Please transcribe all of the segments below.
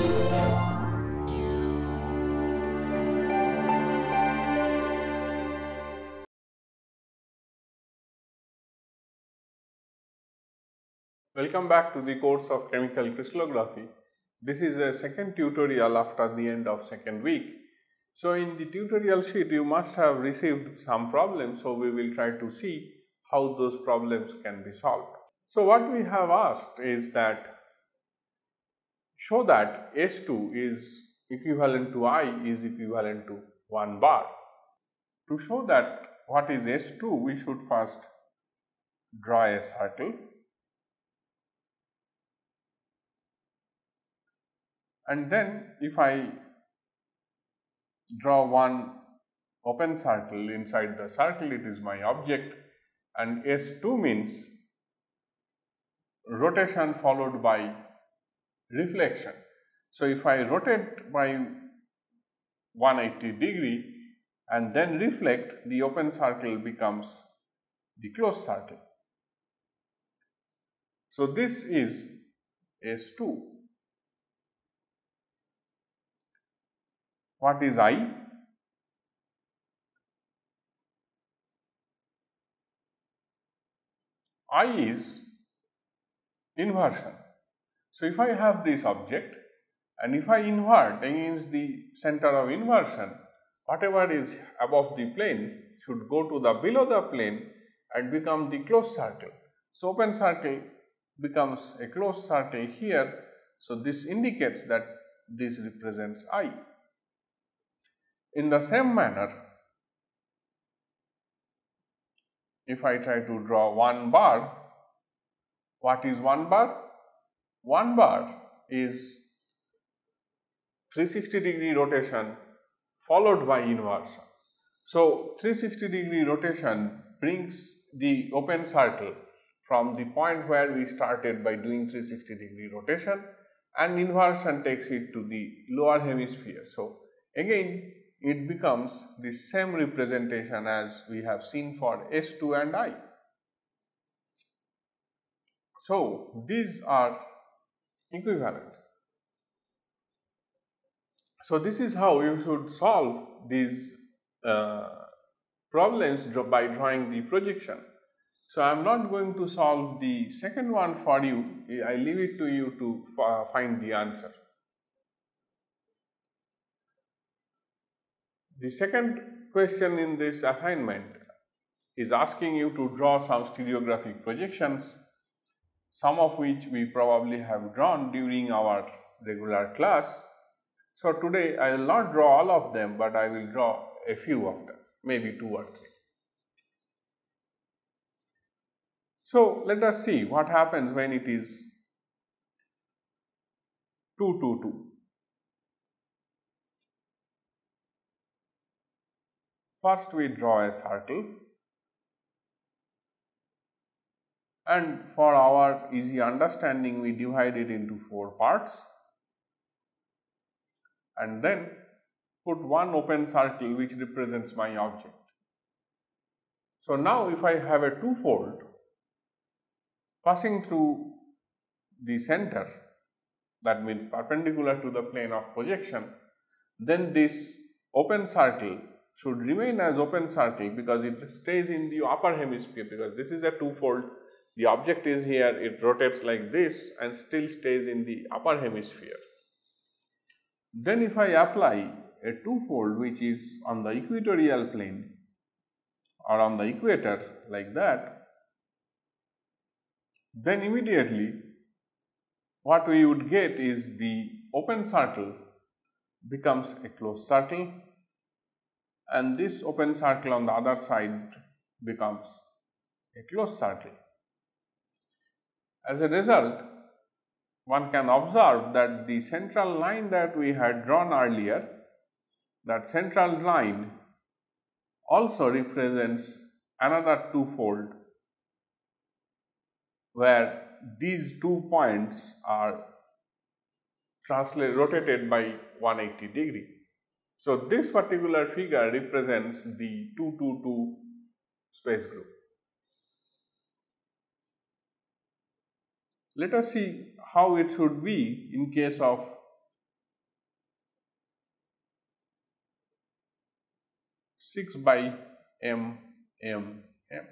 Welcome back to the course of chemical crystallography. This is a second tutorial after the end of second week. So in the tutorial sheet you must have received some problems, so we will try to see how those problems can be solved. So what we have asked is that show that S2 is equivalent to I is equivalent to 1 bar. To show that what is S2, we should first draw a circle. And then if I draw one open circle, inside the circle it is my object, and S2 means rotation followed by reflection. So if I rotate by 180 degree and then reflect, the open circle becomes the closed circle. So this is S2. What is I? I is inversion. So if I have this object and if I invert against the center of inversion, whatever is above the plane should go to the below the plane and become the closed circle. So open circle becomes a closed circle here. So this indicates that this represents I. In the same manner, if I try to draw 1 bar, what is 1 bar? 1 bar is 360 degree rotation followed by inversion. So 360 degree rotation brings the open circle from the point where we started by doing 360 degree rotation, and inversion takes it to the lower hemisphere. So again it becomes the same representation as we have seen for S2 and I. So these are equivalent. So this is how you should solve these problems by drawing the projection. So I am not going to solve the second one for you. I leave it to you to find the answer. The second question in this assignment is asking you to draw some stereographic projections, some of which we probably have drawn during our regular class. So today I will not draw all of them, but I will draw a few of them, maybe 2 or 3. So let us see what happens when it is 2, 2, 2. First we draw a circle, and for our easy understanding we divide it into 4 parts and then put one open circle which represents my object. So now if I have a twofold passing through the center, that means perpendicular to the plane of projection, then this open circle should remain as open circle because it stays in the upper hemisphere, because this is a twofold. The object is here, it rotates like this and still stays in the upper hemisphere. Then if I apply a twofold which is on the equatorial plane or on the equator like that, then immediately what we would get is the open circle becomes a closed circle, and this open circle on the other side becomes a closed circle. As a result, one can observe that the central line that we had drawn earlier, that central line also represents another twofold where these 2 points are rotated by 180 degree. So this particular figure represents the 2, 2, 2 space group. Let us see how it should be in case of 6 by m, m, m.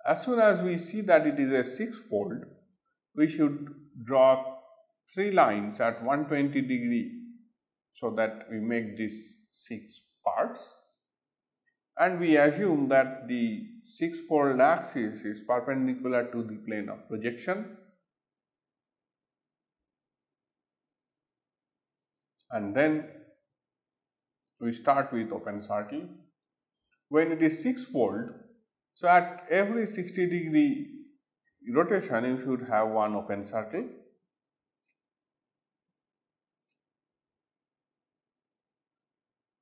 As soon as we see that it is a 6-fold, we should draw 3 lines at 120 degree so that we make these 6 parts, and we assume that the 6-fold axis is perpendicular to the plane of projection, and then we start with open circle. When it is 6-fold, so at every 60 degree rotation you should have one open circle.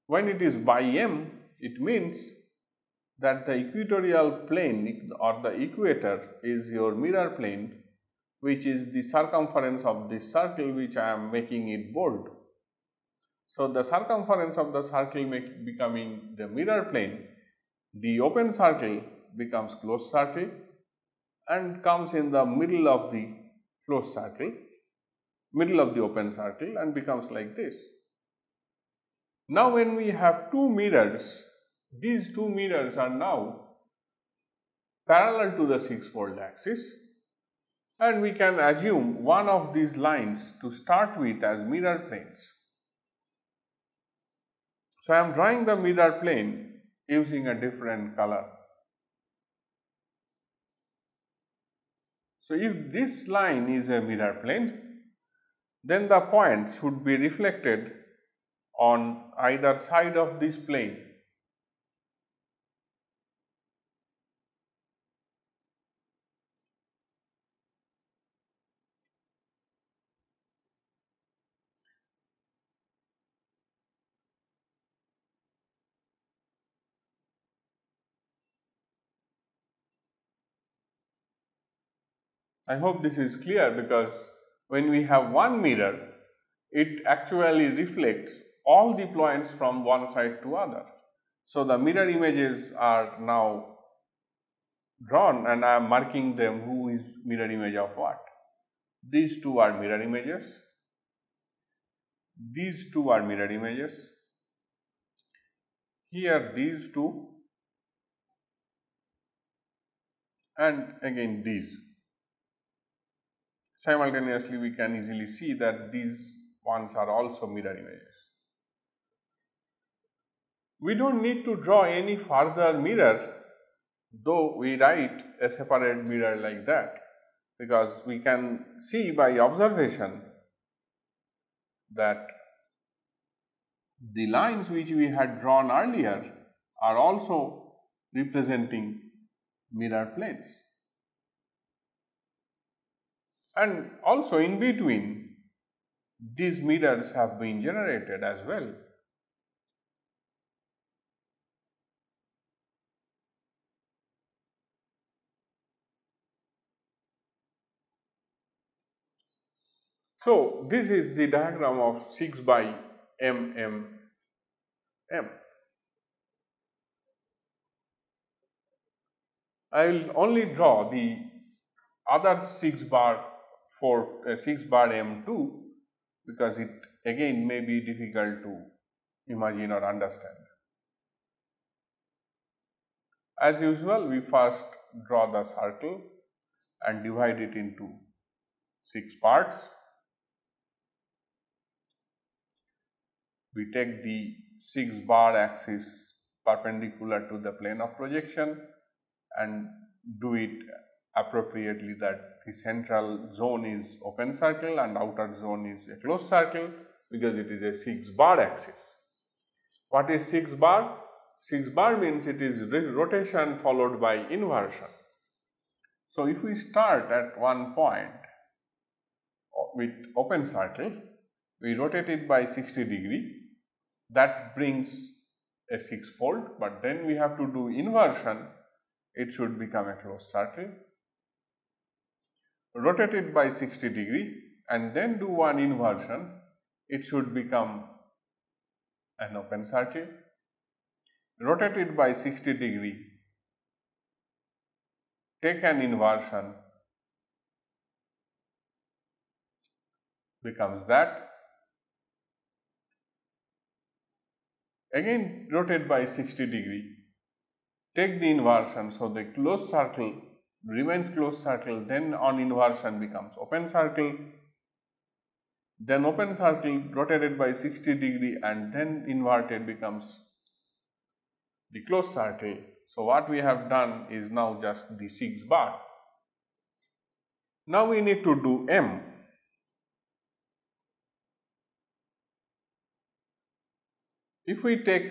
When it is by m, it means that the equatorial plane or the equator is your mirror plane, which is the circumference of this circle, which I am making it bold. So the circumference of the circle becoming the mirror plane, the open circle becomes closed circle and comes in the middle of the closed circle, middle of the open circle, and becomes like this. Now when we have two mirrors, these two mirrors are now parallel to the 6-fold axis, and we can assume one of these lines to start with as mirror planes. So I am drawing the mirror plane using a different color. So if this line is a mirror plane, then the points should be reflected on either side of this plane. I hope this is clear, because when we have one mirror, it actually reflects all the points from one side to other. So the mirror images are now drawn, and I am marking them who is mirror image of what. These two are mirror images, these two are mirror images, here these two, and again these. Simultaneously we can easily see that these ones are also mirror images. We don't need to draw any further mirror, though we write a separate mirror like that, because we can see by observation that the lines which we had drawn earlier are also representing mirror planes. And also in between, these mirrors have been generated as well. So this is the diagram of 6 by m, m, m. I will only draw the other 6 bar for 6 bar m2, because it again may be difficult to imagine or understand. As usual, we first draw the circle and divide it into 6 parts. We take the 6 bar axis perpendicular to the plane of projection and do it appropriately, that the central zone is open circle and outer zone is a closed circle, because it is a 6 bar axis. What is 6 bar? 6 bar means it is rotation followed by inversion. So if we start at one point with open circle, we rotate it by 60 degree, that brings a 6-fold, but then we have to do inversion, it should become a closed circle. Rotate it by 60 degree and then do one inversion, it should become an open circle. Rotate it by 60 degree, take an inversion, becomes that. Again rotate by 60°. Take the inversion, so the closed circle remains closed circle, then on inversion becomes open circle, then open circle rotated by 60° and then inverted becomes the closed circle. So what we have done is now just the 6 bar. Now we need to do M. If we take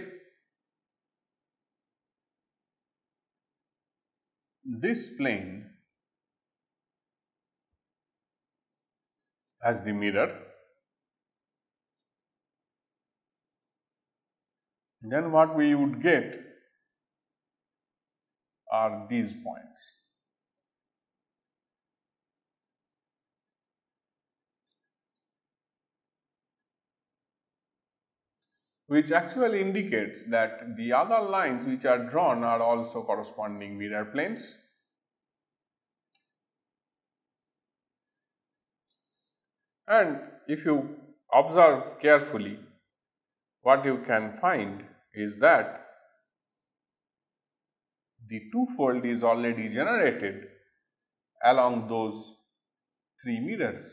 this plane as the mirror, then what we would get are these points. Which actually indicates that the other lines which are drawn are also corresponding mirror planes. And if you observe carefully, what you can find is that the two-fold is already generated along those three mirrors.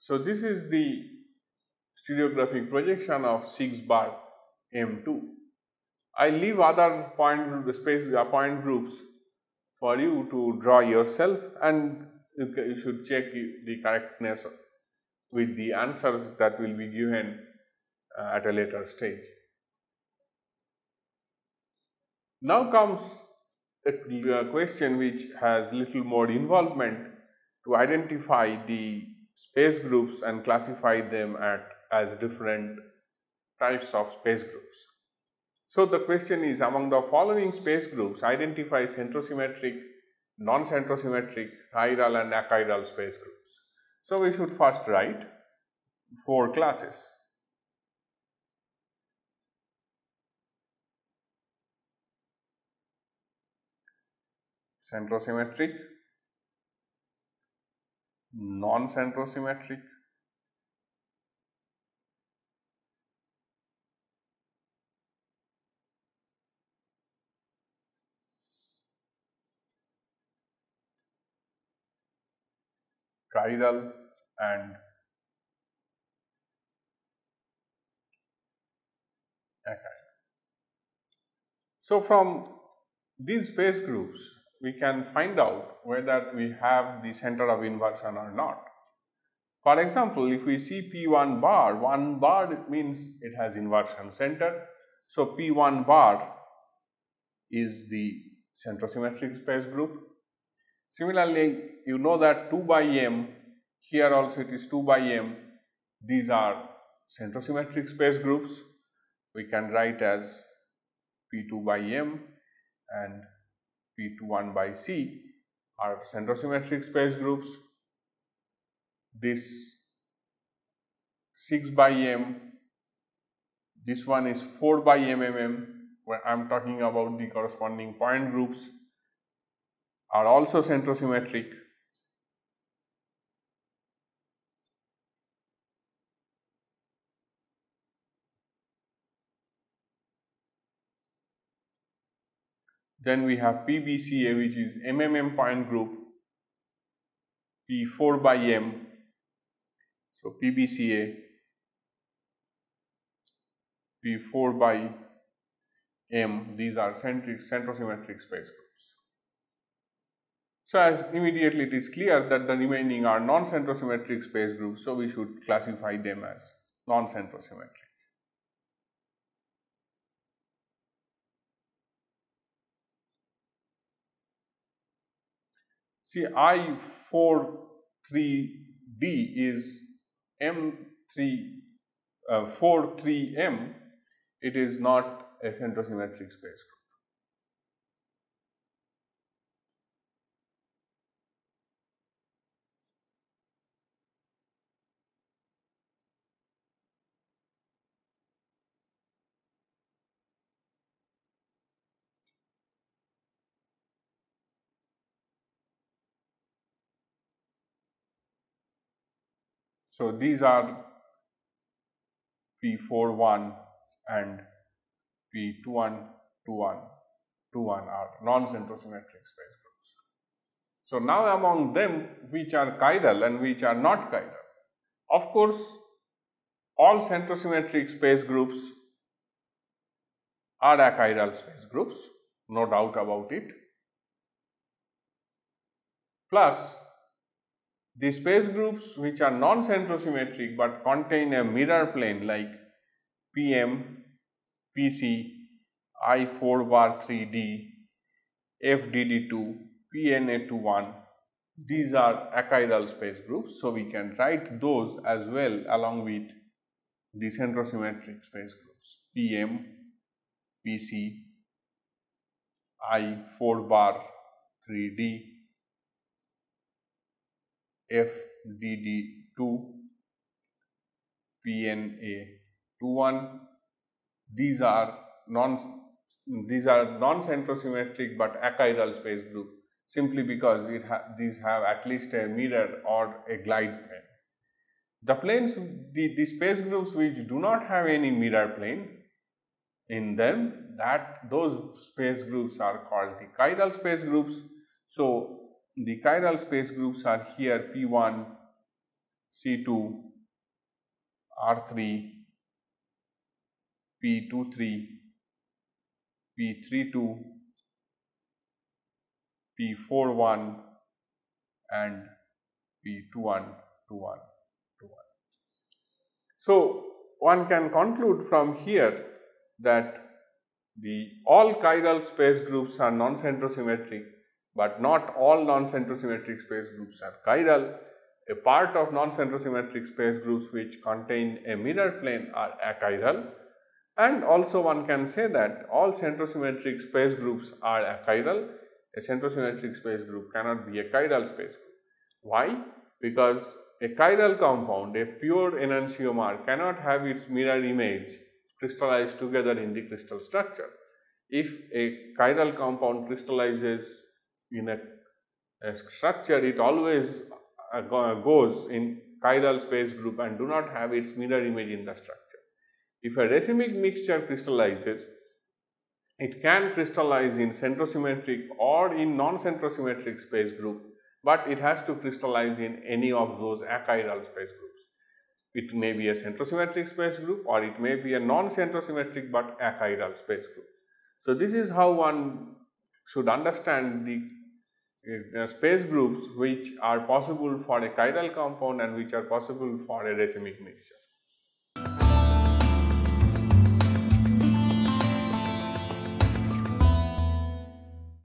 So this is the stereographic projection of 6 bar M2. I leave other point groups for you to draw yourself, and you should check the correctness with the answers that will be given at a later stage. Now comes a question which has little more involvement to identify the space groups and classify them as different types of space groups. So the question is, among the following space groups, identify centrosymmetric, non-centrosymmetric, chiral and achiral space groups. So we should first write 4 classes. Centrosymmetric, non-centrosymmetric, chiral and achiral. So from these space groups, we can find out whether we have the center of inversion or not. For example, if we see P1 bar, 1 bar it means it has inversion center. So P1 bar is the centrosymmetric space group. Similarly, you know that 2 by M, here also it is 2 by M, these are centrosymmetric space groups. We can write as P2 by M and P21 by C are centrosymmetric space groups. This 6 by M, this one is 4 by MMM, where I am talking about the corresponding point groups, are also centrosymmetric. Then we have PBCA, which is MMM point group, P4 by M. So PBCA, P4 by M, these are centrosymmetric space groups. So as immediately it is clear that the remaining are non-centrosymmetric space groups, so we should classify them as non-centrosymmetric. See, I43D is M43M, it is not a centrosymmetric space group. So these are P41 and P2121 are non-centrosymmetric space groups. So now among them, which are chiral and which are not chiral? Of course, all centrosymmetric space groups are achiral space groups, no doubt about it. Plus, the space groups which are non-centrosymmetric but contain a mirror plane like PM, PC, I4 bar 3D, FDD2, PNA21, these are achiral space groups. So we can write those as well along with the centrosymmetric space groups PM, PC, I4 bar 3D, FDD2, PNA21. These are non-centrosymmetric but achiral space group, simply because these have at least a mirror or a glide plane. The planes, the space groups which do not have any mirror plane in them, those space groups are called the chiral space groups. So the chiral space groups are here P1, C2, R3, P23, P32, P41 and P2121. So one can conclude from here that all chiral space groups are non-centrosymmetric, but not all non-centrosymmetric space groups are chiral. A part of non-centrosymmetric space groups which contain a mirror plane are achiral, and also one can say that all centrosymmetric space groups are achiral. A centrosymmetric space group cannot be a chiral space group. Why? Because a chiral compound, a pure enantiomer, cannot have its mirror image crystallized together in the crystal structure. If a chiral compound crystallizes in a structure, it always goes in chiral space group and do not have its mirror image in the structure. If a racemic mixture crystallizes, it can crystallize in centrosymmetric or in non-centrosymmetric space group, but it has to crystallize in any of those achiral space groups. It may be a centrosymmetric space group or it may be a non-centrosymmetric but achiral space group. So this is how one should understand the space groups which are possible for a chiral compound and which are possible for a racemic mixture.